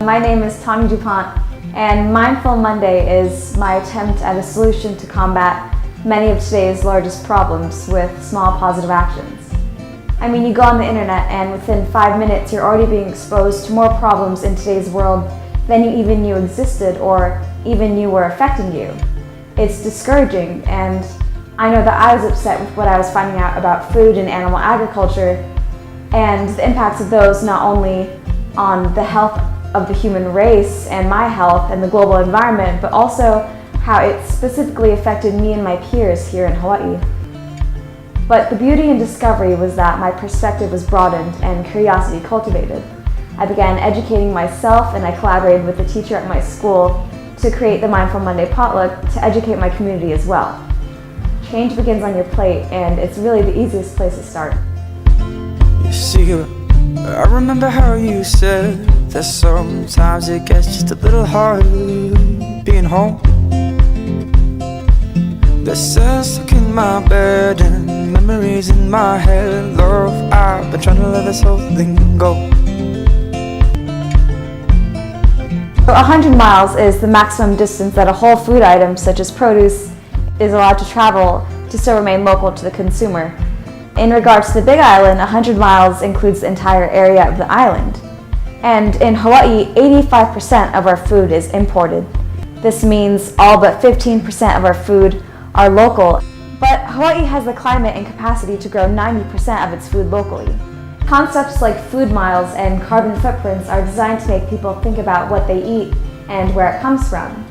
my name is Tanya DuPont, and Mindful Monday is my attempt at a solution to combat many of today's largest problems with small positive actions. I mean, you go on the internet and within 5 minutes you're already being exposed to more problems in today's world than you even knew existed or even knew were affecting you. It's discouraging, and I know that I was upset with what I was finding out about food and animal agriculture and the impacts of those not only on the health of the human race and my health and the global environment, but also how it specifically affected me and my peers here in Hawaii. But the beauty and discovery was that my perspective was broadened and curiosity cultivated. I began educating myself, and I collaborated with a teacher at my school to create the Mindful Monday potluck to educate my community as well. Change begins on your plate, and it's really the easiest place to start. You see, I remember how you said that sometimes it gets just a little hard being home. The sense stuck in my bed and memories in my head. Love, I've been trying to let this whole thing go. So 100 miles is the maximum distance that a whole food item such as produce is allowed to travel to still remain local to the consumer. In regards to the Big Island, 100 miles includes the entire area of the island. And in Hawaii, 85% of our food is imported. This means all but 15% of our food are local. But Hawaii has the climate and capacity to grow 90% of its food locally. Concepts like food miles and carbon footprints are designed to make people think about what they eat and where it comes from.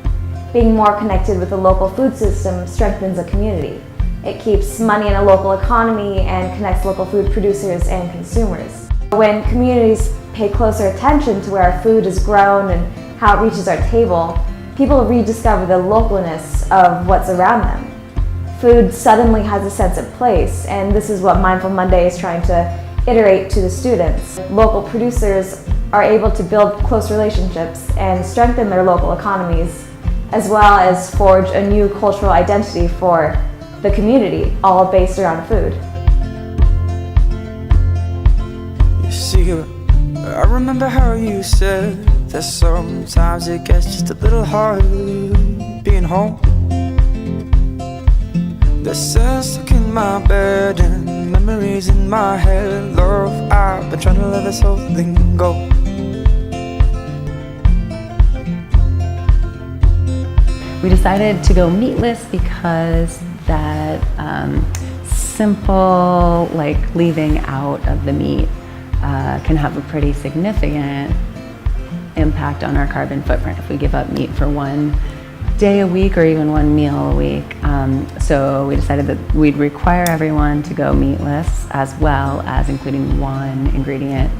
Being more connected with the local food system strengthens a community. It keeps money in a local economy and connects local food producers and consumers. When communities pay closer attention to where our food is grown and how it reaches our table, people rediscover the localness of what's around them. Food suddenly has a sense of place, and this is what Mindful Monday is trying to iterate to the students. Local producers are able to build close relationships and strengthen their local economies, as well as forge a new cultural identity for the community, all based around food. You see, I remember how you said that sometimes it gets just a little hard being home. The sense stuck in my bed and memories in my head. Love, I've been trying to let this whole thing go. We decided to go meatless because that simple, like leaving out of the meat can have a pretty significant impact on our carbon footprint if we give up meat for one day a week or even one meal a week. So we decided that we'd require everyone to go meatless, as well as including one ingredient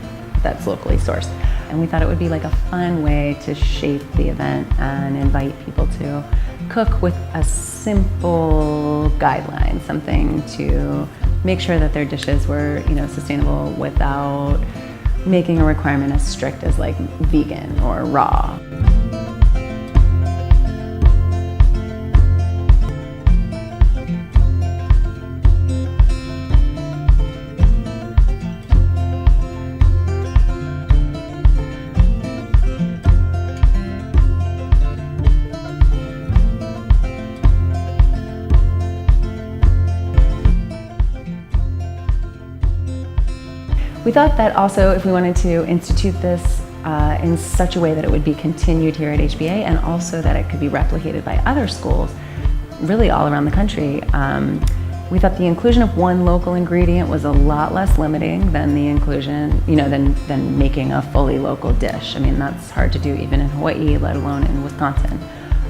that's locally sourced. And we thought it would be like a fun way to shape the event and invite people to cook with a simple guideline, something to make sure that their dishes were, sustainable without making a requirement as strict as like vegan or raw. We thought that also if we wanted to institute this in such a way that it would be continued here at HBA, and also that it could be replicated by other schools really all around the country, we thought the inclusion of one local ingredient was a lot less limiting than the inclusion, than making a fully local dish. I mean, that's hard to do even in Hawaii, let alone in Wisconsin.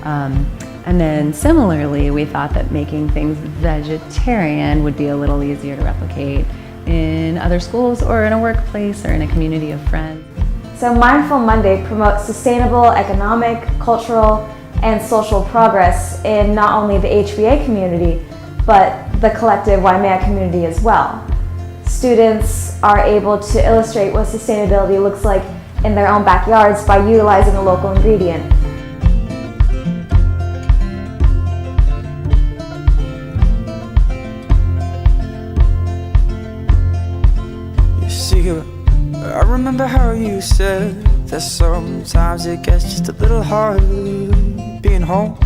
And then similarly, we thought that making things vegetarian would be a little easier to replicate in other schools or in a workplace or in a community of friends. So Mindful Monday promotes sustainable economic, cultural, and social progress in not only the HBA community, but the collective Waimea community as well. Students are able to illustrate what sustainability looks like in their own backyards by utilizing a local ingredient. I remember how you said that sometimes it gets just a little harder being home.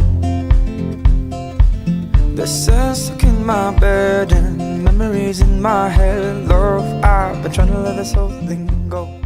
The sun's stuck in my bed and memories in my head. Love, I've been trying to let this whole thing go.